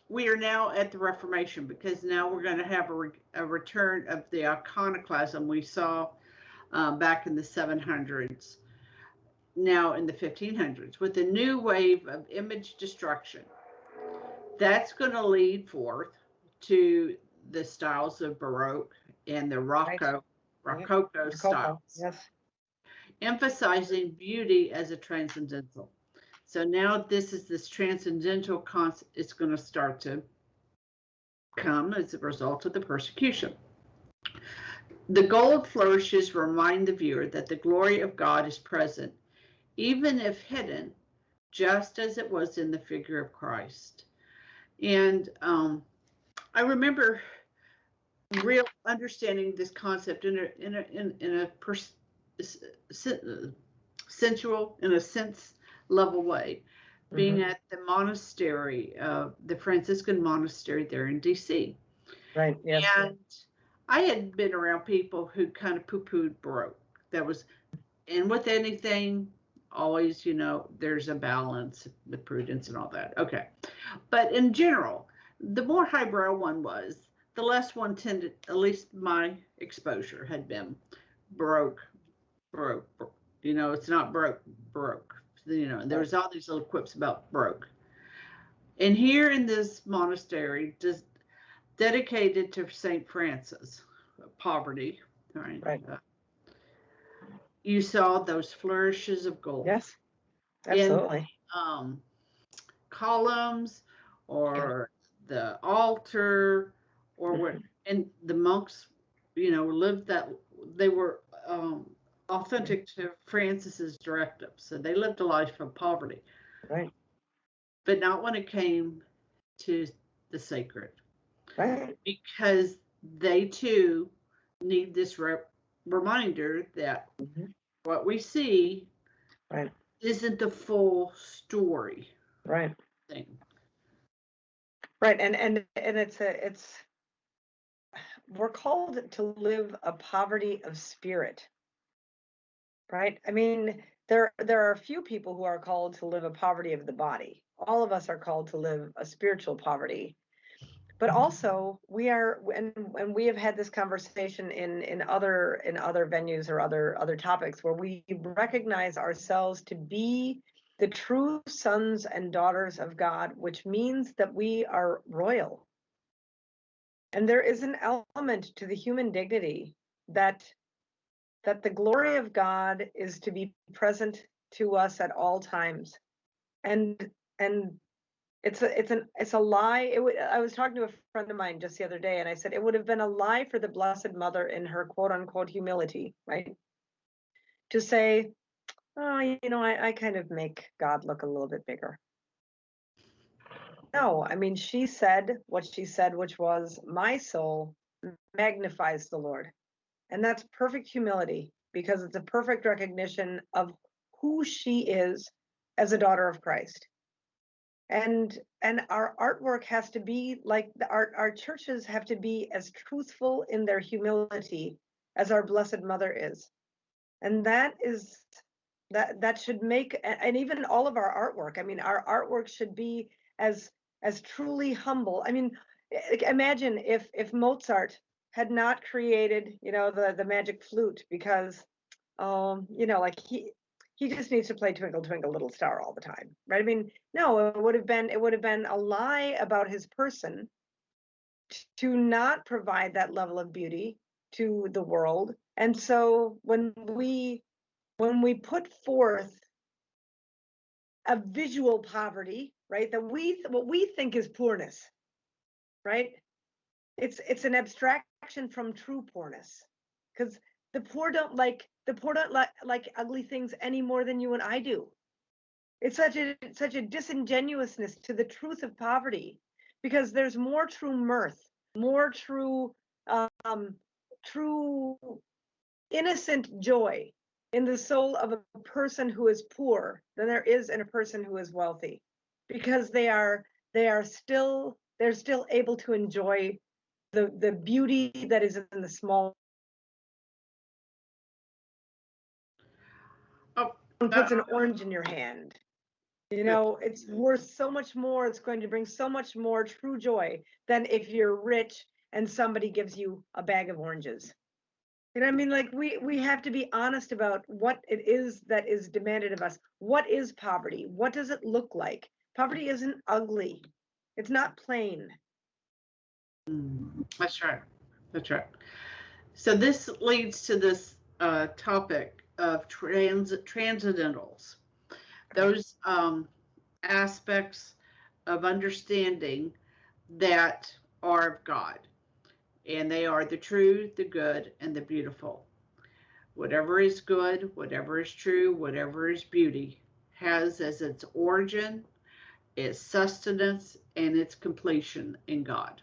we are now at the Reformation, because now we're going to have a return of the iconoclasm we saw back in the 700s, now in the 1500s, with a new wave of image destruction. That's going to lead forth to the styles of Baroque and the Rococo styles, yes, emphasizing beauty as a transcendental. So now this transcendental concept is going to start to come as a result of the persecution. The gold flourishes remind the viewer that the glory of God is present, even if hidden, just as it was in the figure of Christ. And I remember real understanding this concept in a sensual, in a sense level way, being at the monastery, the Franciscan monastery there in DC. Right. Yes. And I had been around people who kind of poo-pooed Baroque. That was, and with anything, always, there's a balance with prudence and all that. Okay. But in general, the more highbrow one was, the less one tended, at least my exposure had been Baroque. It's not Baroque. There was all these little quips about Baroque. And here in this monastery, just dedicated to St. Francis, poverty, right? You saw those flourishes of gold. Yes, absolutely. In columns, or the altar, or what, and the monks, lived that, they were authentic to Francis's directives. So they lived a life of poverty. Right. But not when it came to the sacred. Right. Because they too need this reminder that what we see isn't the full story. Right. Thing. Right. And it's we're called to live a poverty of spirit. Right. I mean, there are a few people who are called to live a poverty of the body. All of us are called to live a spiritual poverty. But also we are, and we have had this conversation in other venues or other topics, where we recognize ourselves to be the true sons and daughters of God, which means that we are royal. And there is an element to the human dignity that the glory of God is to be present to us at all times. And it's a lie. I was talking to a friend of mine just the other day, and I said it would have been a lie for the Blessed Mother in her quote unquote humility, right? To say, oh, I kind of make God look a little bit bigger. No, I mean, she said what she said, which was, my soul magnifies the Lord. And that's perfect humility, because it's a perfect recognition of who she is as a daughter of Christ. And our artwork has to be like our churches have to be as truthful in their humility as our Blessed Mother is. And that should make, and even all of our artwork, I mean, our artwork should be as truly humble. I mean, imagine if Mozart had not created, the magic flute, because like he just needs to play Twinkle Twinkle Little Star all the time, right? I mean, no, it would have been a lie about his person to not provide that level of beauty to the world. And so when we put forth a visual poverty, right, that what we think is poorness, right? It's an abstraction from true poorness, because the poor don't like ugly things any more than you and I do. It's such a disingenuousness to the truth of poverty, because there's more true mirth, more true innocent joy in the soul of a person who is poor than there is in a person who is wealthy, because they're still able to enjoy the beauty that is in the small. Someone puts an orange in your hand, You know, it's worth so much more. It's going to bring so much more true joy than if you're rich and somebody gives you a bag of oranges. You know what I mean? Like we have to be honest about what it is that is demanded of us. What is poverty? What does it look like? Poverty isn't ugly. It's not plain. That's right. That's right. So this leads to this topic of transcendentals. Those aspects of understanding that are of God. And they are the true, the good, and the beautiful. Whatever is good, whatever is true, whatever is beauty, has as its origin, its sustenance, and its completion in God.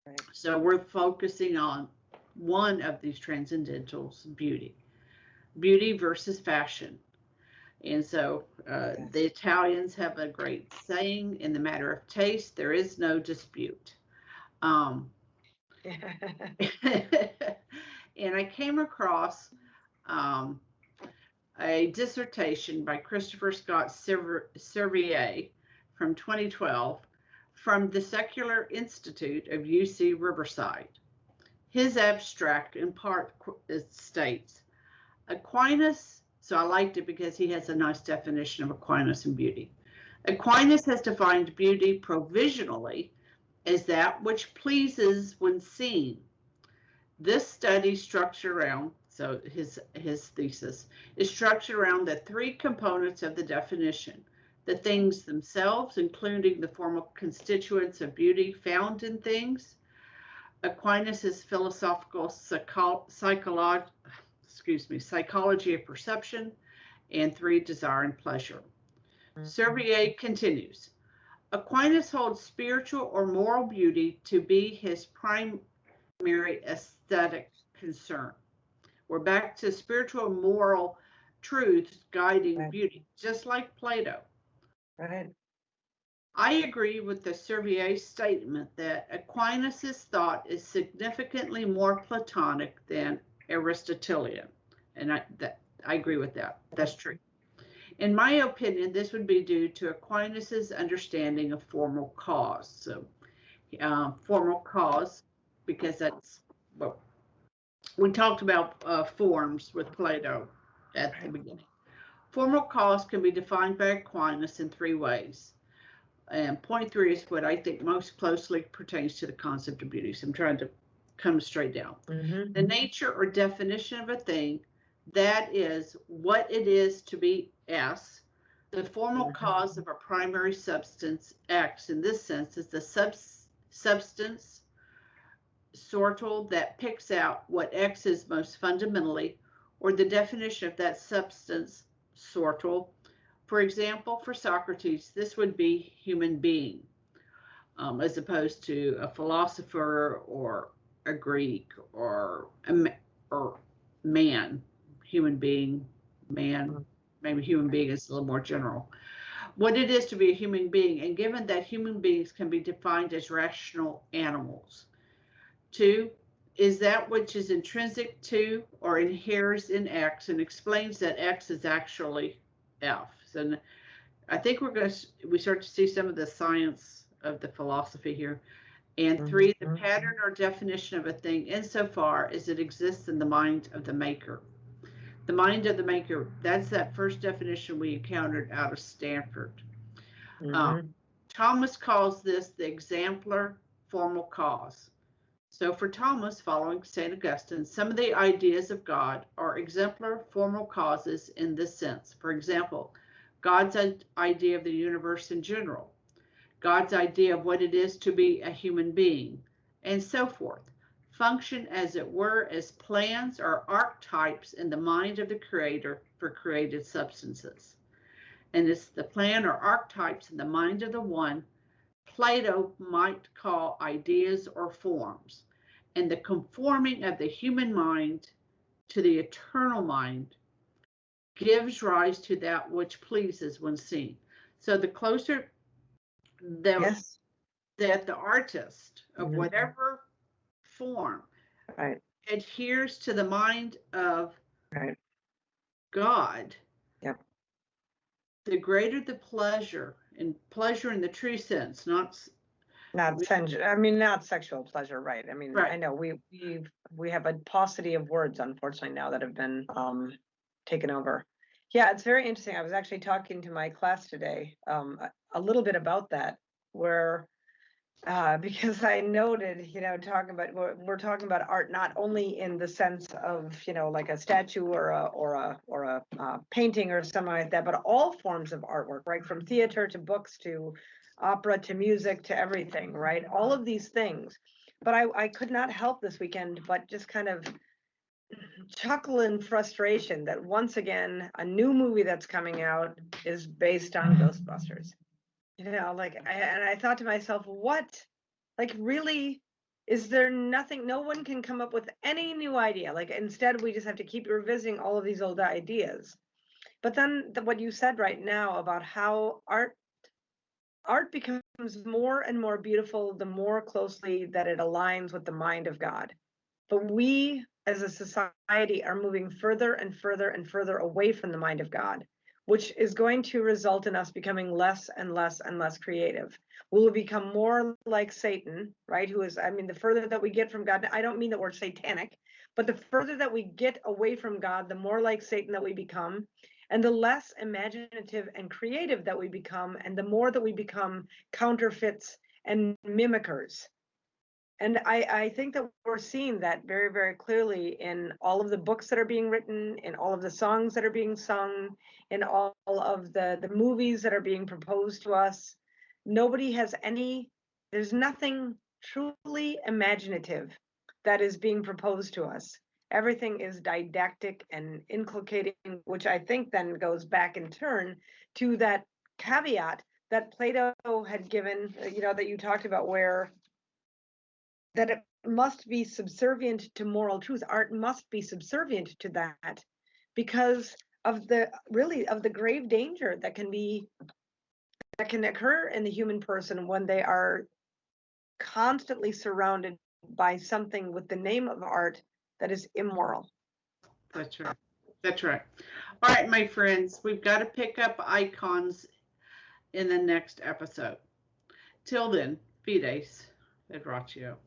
Right. So we're focusing on one of these transcendentals, beauty. Beauty versus fashion. And so the Italians have a great saying, in the matter of taste, there is no dispute. And I came across a dissertation by Christopher Scott Servier from 2012 from the Secular Institute of UC Riverside. His abstract in part states, Aquinas, so I liked it because he has a nice definition of Aquinas and beauty. Aquinas has defined beauty provisionally as that which pleases when seen. This study structured around, so his thesis is structured around the three components of the definition: the things themselves, including the formal constituents of beauty found in things, Aquinas' philosophical psychology of perception, and three, desire and pleasure. Servier continues, Aquinas holds spiritual or moral beauty to be his primary aesthetic concern. We're back to spiritual and moral truths guiding beauty, just like Plato. Right. I agree with the Servier's statement that Aquinas' thought is significantly more Platonic than Aristotelian. And I agree with that. That's true. In my opinion, this would be due to Aquinas' understanding of formal cause. So formal cause, because that's, well, we talked about forms with Plato at the beginning. Formal cause can be defined by Aquinas in three ways. And point three is what I think most closely pertains to the concept of beauty. So I'm trying to come straight down. The nature or definition of a thing, that is what it is to be S. The formal cause of a primary substance, X, in this sense, is the substance sortal that picks out what X is most fundamentally, or the definition of that substance sortal. For example, for Socrates, this would be human being, as opposed to a philosopher or a Greek or man, human being, man, maybe human being is a little more general. What it is to be a human being, and given that human beings can be defined as rational animals. Two, is that which is intrinsic to or inheres in X and explains that X is actually F. So I think we start to see some of the science of the philosophy here. And three, the pattern or definition of a thing insofar as it exists in the mind of the maker. The mind of the maker, that's that first definition we encountered out of Stanford. Thomas calls this the exemplar formal cause. So for Thomas, following St. Augustine, some of the ideas of God are exemplar formal causes in this sense. For example, God's idea of the universe in general, God's idea of what it is to be a human being, and so forth, function as it were as plans or archetypes in the mind of the creator for created substances. And it's the plan or archetypes in the mind of the one Plato might call ideas or forms. And the conforming of the human mind to the eternal mind gives rise to that which pleases when seen. So the closer that the artist of whatever form adheres to the mind of God, the greater the pleasure, and pleasure in the true sense, not not sexual pleasure, right? I mean, right. I know we have a paucity of words, unfortunately, now that have been taken over. Yeah, it's very interesting. I was actually talking to my class today a little bit about that, where because I noted, talking about we're talking about art not only in the sense of like a statue or a painting or something like that, but all forms of artwork, right? From theater to books to opera to music to everything, right? All of these things. But I could not help this weekend but just kind of chuckle in frustration that once again a new movie that's coming out is based on Ghostbusters. And I thought to myself, what? Like, really? Is there nothing? No one can come up with any new idea. Like, instead, we just have to keep revisiting all of these old ideas. But then what you said right now about how art becomes more and more beautiful the more closely that it aligns with the mind of God. But we, as a society, are moving further and further and further away from the mind of God, which is going to result in us becoming less and less and less creative. We will become more like Satan, right? The further that we get from God, I don't mean that we're satanic, but the further that we get away from God, the more like Satan that we become, and the less imaginative and creative that we become, and the more that we become counterfeits and mimickers. And I think that we're seeing that very, very clearly in all of the books that are being written, in all of the songs that are being sung, in all of the movies that are being proposed to us. There's nothing truly imaginative that is being proposed to us. Everything is didactic and inculcating, which I think then goes back in turn to that caveat that Plato had given, that you talked about, where that it must be subservient to moral truth. Art must be subservient to that because of the grave danger that can occur in the human person when they are constantly surrounded by something with the name of art that is immoral. That's right. That's right. All right, my friends, we've got to pick up icons in the next episode. Till then, fides et ratio.